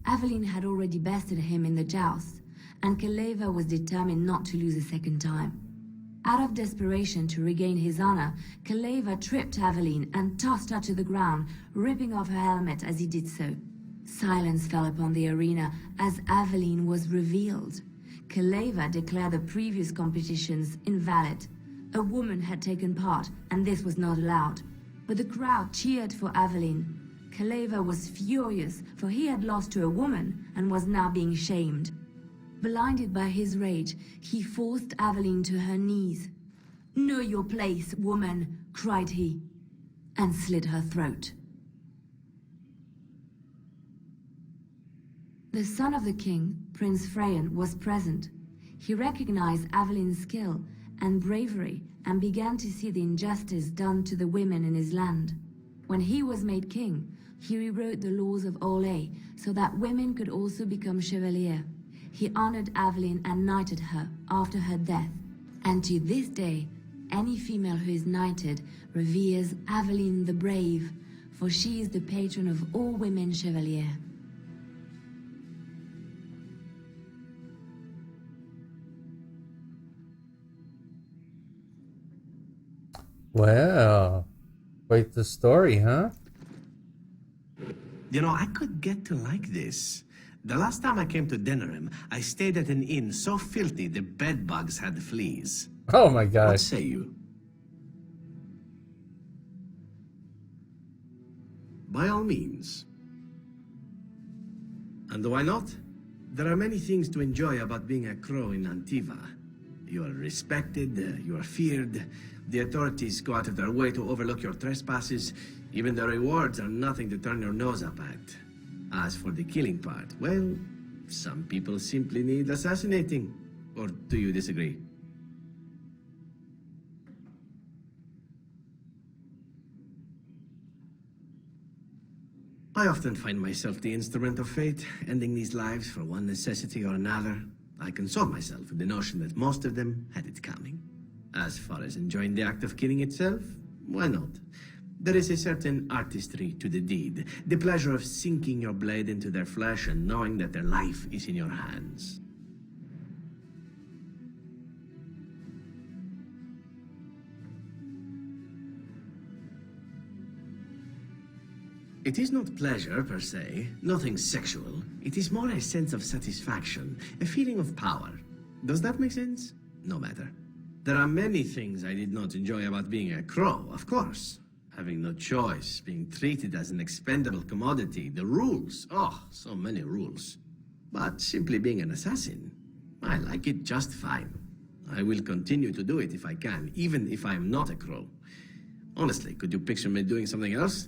Aveline had already bested him in the joust, and Keleva was determined not to lose a second time. Out of desperation to regain his honor, Keleva tripped Aveline and tossed her to the ground, ripping off her helmet as he did so. Silence fell upon the arena as Aveline was revealed. Keleva declared the previous competitions invalid. A woman had taken part, and this was not allowed. But the crowd cheered for Aveline. Keleva was furious, for he had lost to a woman and was now being shamed. Blinded by his rage, he forced Aveline to her knees. "Know your place, woman," cried he, and slit her throat. The son of the king, Prince Freyan, was present. He recognized Aveline's skill and bravery and began to see the injustice done to the women in his land. When he was made king, he rewrote the laws of Orlais so that women could also become chevalier. He honored Aveline and knighted her after her death. And to this day, any female who is knighted reveres Aveline the Brave, for she is the patron of all women chevalier. Well, quite the story, huh? You know, I could get to like this. The last time I came to Denerim, I stayed at an inn so filthy the bed bugs had fleas. Oh my god. What say you? By all means. And why not? There are many things to enjoy about being a crow in Antiva. You are respected, you are feared, the authorities go out of their way to overlook your trespasses, even the rewards are nothing to turn your nose up at. As for the killing part, well, some people simply need assassinating. Or do you disagree? I often find myself the instrument of fate, ending these lives for one necessity or another. I console myself with the notion that most of them had it coming. As far as enjoying the act of killing itself, why not? There is a certain artistry to the deed, the pleasure of sinking your blade into their flesh and knowing that their life is in your hands. It is not pleasure, per se, nothing sexual. It is more a sense of satisfaction, a feeling of power. Does that make sense? No matter. There are many things I did not enjoy about being a crow, of course. Having no choice, being treated as an expendable commodity, the rules, oh, so many rules. But simply being an assassin, I like it just fine. I will continue to do it if I can, even if I am not a crow. Honestly, could you picture me doing something else?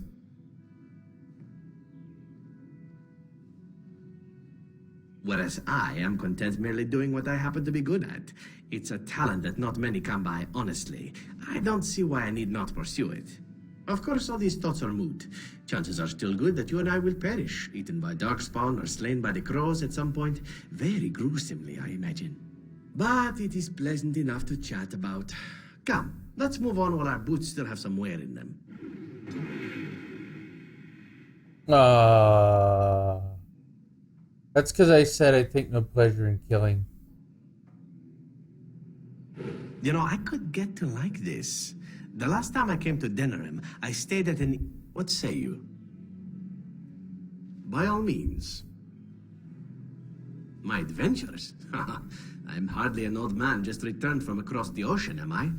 Whereas I am content merely doing what I happen to be good at. It's a talent that not many come by, honestly. I don't see why I need not pursue it. Of course, all these thoughts are moot. Chances are still good that you and I will perish, eaten by darkspawn or slain by the crows at some point. Very gruesomely, I imagine. But it is pleasant enough to chat about. Come, let's move on while our boots still have some wear in them. That's because I said I take no pleasure in killing. You know, I could get to like this. The last time I came to Denerim, I stayed at an... What say you? By all means. My adventures? I'm hardly an old man just returned from across the ocean, am I?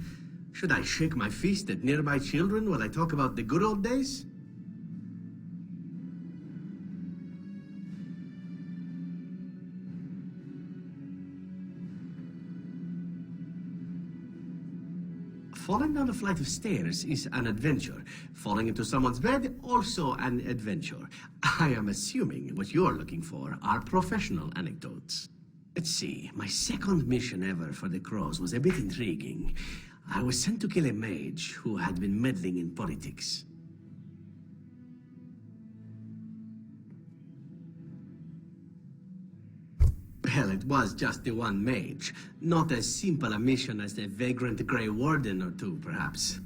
Should I shake my fist at nearby children while I talk about the good old days? Falling down a flight of stairs is an adventure. Falling into someone's bed, also an adventure. I am assuming what you're looking for are professional anecdotes. Let's see, my second mission ever for the Crows was a bit intriguing. I was sent to kill a mage who had been meddling in politics. Well, it was just the one mage. Not as simple a mission as the vagrant Grey Warden or two, perhaps.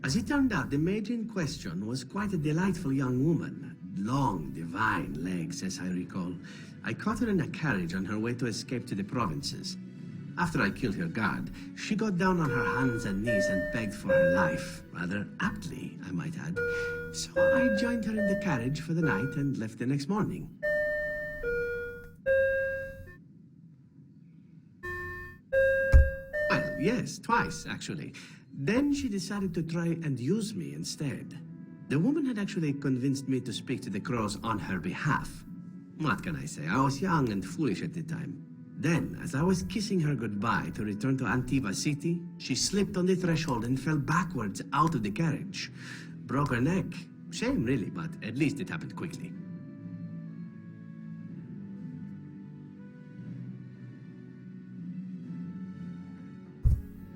As it turned out, the mage in question was quite a delightful young woman. long, divine legs, as I recall. I caught her in a carriage on her way to escape to the provinces. After I killed her guard, she got down on her hands and knees and begged for her life. Rather aptly, I might add. So I joined her in the carriage for the night and left the next morning. Well, yes, twice, actually. Then she decided to try and use me instead. The woman had actually convinced me to speak to the crows on her behalf. What can I say? I was young and foolish at the time. Then, as I was kissing her goodbye to return to Antiva City, she slipped on the threshold and fell backwards out of the carriage. Broke her neck. Shame, really, but at least it happened quickly.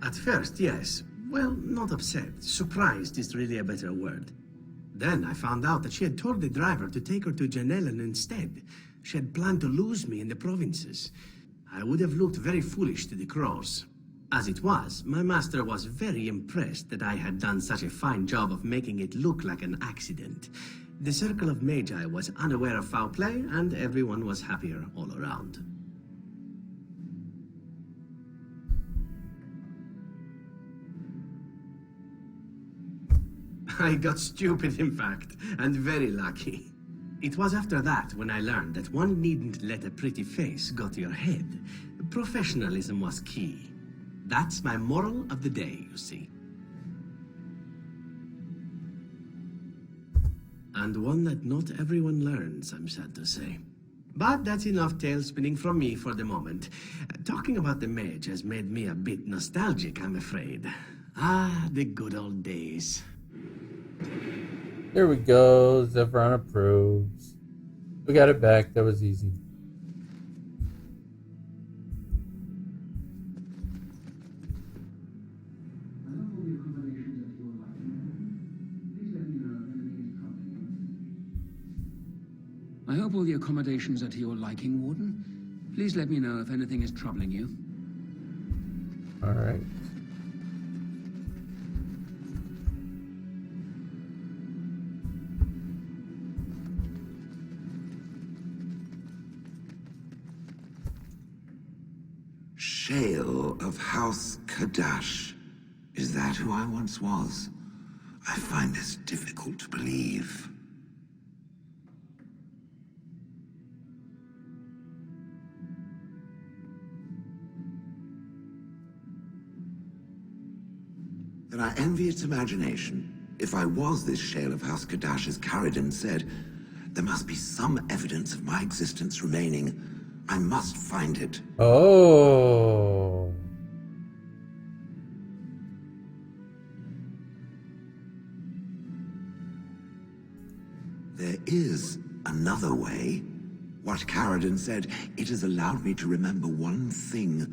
At first, yes. Well, not upset. Surprised is really a better word. Then I found out that she had told the driver to take her to Janellen instead. She had planned to lose me in the provinces. I would have looked very foolish to the crows. As it was, my master was very impressed that I had done such a fine job of making it look like an accident. The Circle of Magi was unaware of foul play, and everyone was happier all around. I got stupid, in fact, and very lucky. It was after that when I learned that one needn't let a pretty face go to your head. Professionalism was key. That's my moral of the day, you see. And one that not everyone learns, I'm sad to say. But that's enough tale spinning from me for the moment. Talking about the mage has made me a bit nostalgic, I'm afraid. Ah, the good old days. There we go. Zevran approves. We got it back. That was easy. I hope all the accommodations are to your liking, Warden. Please let me know if anything is troubling you. All right. Shale of House Kadash. Is that who I once was? I find this difficult to believe. Then I envy its imagination. If I was this Shale of House Kadash, as Caridin said, there must be some evidence of my existence remaining. I must find it. Oh. There is another way. What Caridin said, it has allowed me to remember one thing.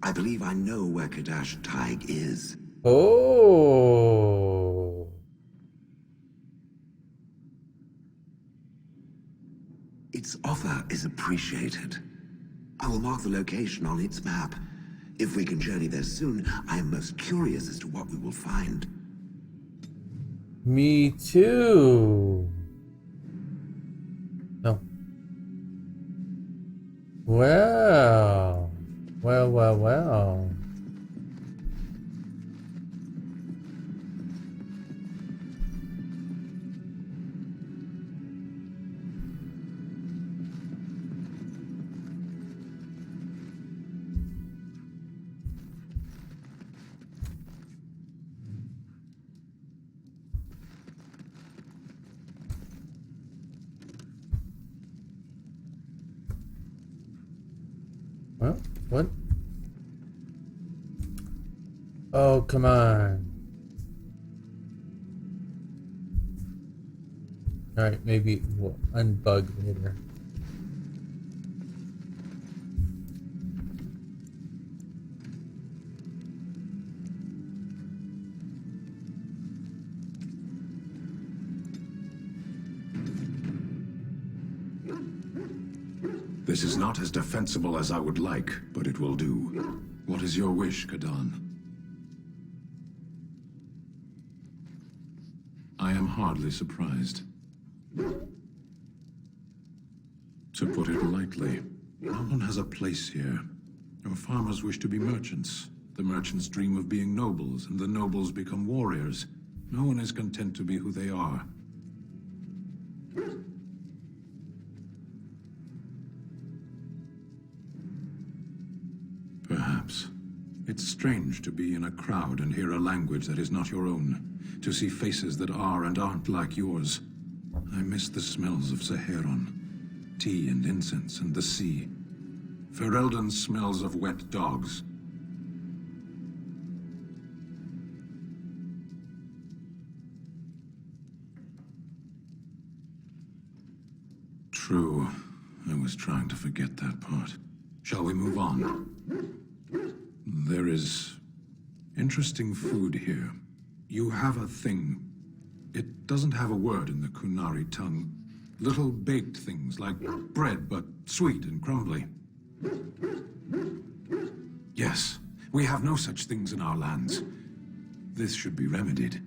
I believe I know where Kadash Taig is. Oh. Its offer is appreciated. I will mark the location on its map. If we can journey there soon, I am most curious as to what we will find. Me too. No. Well. Well. Well, what? Oh, come on. Alright, maybe we'll unbug later. This is not as defensible as I would like, but it will do. What is your wish, Kadan? I am hardly surprised. To put it lightly, no one has a place here. Your farmers wish to be merchants. The merchants dream of being nobles, and the nobles become warriors. No one is content to be who they are. Perhaps. It's strange to be in a crowd and hear a language that is not your own, to see faces that are and aren't like yours. I miss the smells of Saharon, tea and incense and the sea. Ferelden smells of wet dogs. True. I was trying to forget that part. Shall we move on? There is interesting food here. You have a thing. It doesn't have a word in the Kunari tongue. Little baked things like bread, but sweet and crumbly. Yes, we have no such things in our lands. This should be remedied.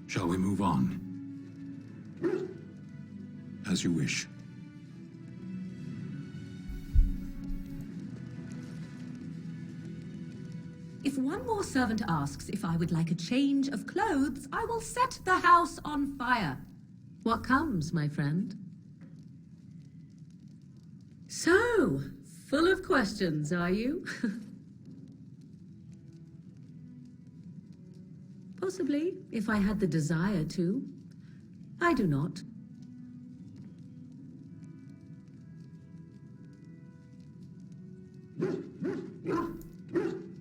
Shall we move on? As you wish. If one more servant asks if I would like a change of clothes, I will set the house on fire. What comes, my friend? So, full of questions, are you? Possibly, if I had the desire to. I do not.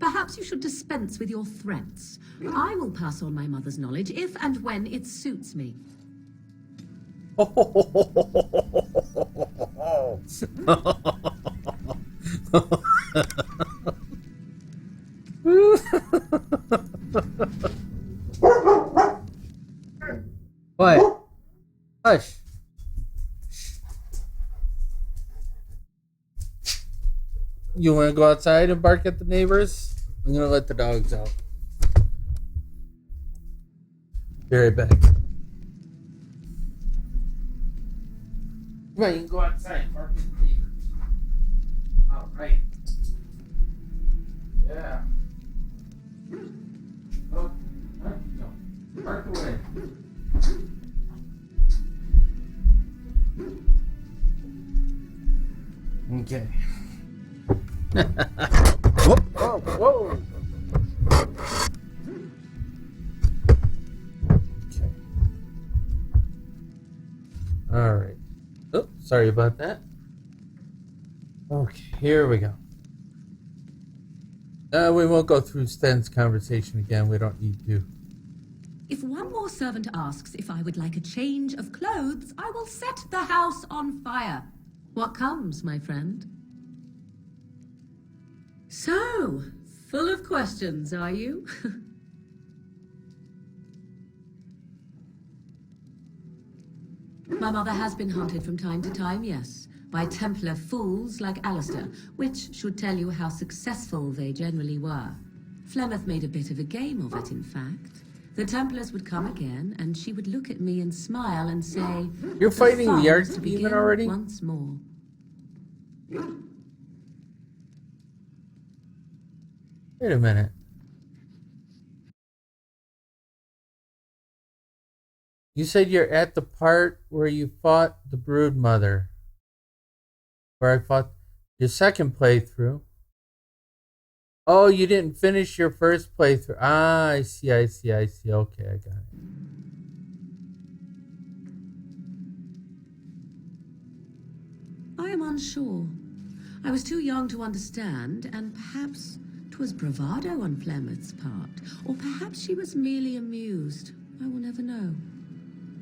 Perhaps you should dispense with your threats. I will pass on my mother's knowledge if and when it suits me. What? Hush. You want to go outside and bark at the neighbors? I'm going to let the dogs out. Be right back. Come on, you can go outside and bark at the neighbors. All right. Yeah. Oh, no. Bark away. Okay. Whoa, whoa, whoa. Okay. All right. Oh, sorry about that. Okay, here we go. We won't go through Sten's conversation again. We don't need to. If one more servant asks if I would like a change of clothes, I will set the house on fire. What comes, my friend? So, full of questions, are you? My mother has been hunted from time to time, yes, by Templar fools like Alistair, which should tell you how successful they generally were. Flemeth made a bit of a game of it, in fact. The Templars would come again, and she would look at me and smile and say, You're fighting the fun is to Archdemon begin already? once more. Wait a minute. You said you're at the part where you fought the Brood Mother. Where I fought your second playthrough. Oh, you didn't finish your first playthrough. Ah, I see. Okay, I got it. I am unsure. I was too young to understand, and perhaps 'twas bravado on Flemeth's part, or perhaps she was merely amused. I will never know.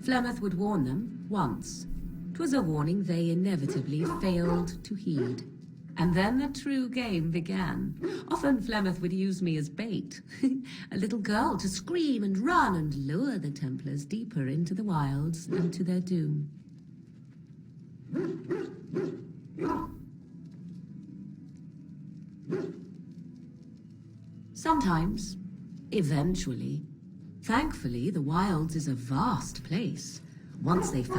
Flemeth would warn them once. 'Twas a warning they inevitably failed to heed. And then the true game began. Often Flemeth would use me as bait. A little girl to scream and run and lure the Templars deeper into the wilds and to their doom. Sometimes, eventually. Thankfully, the wilds is a vast place. Once they found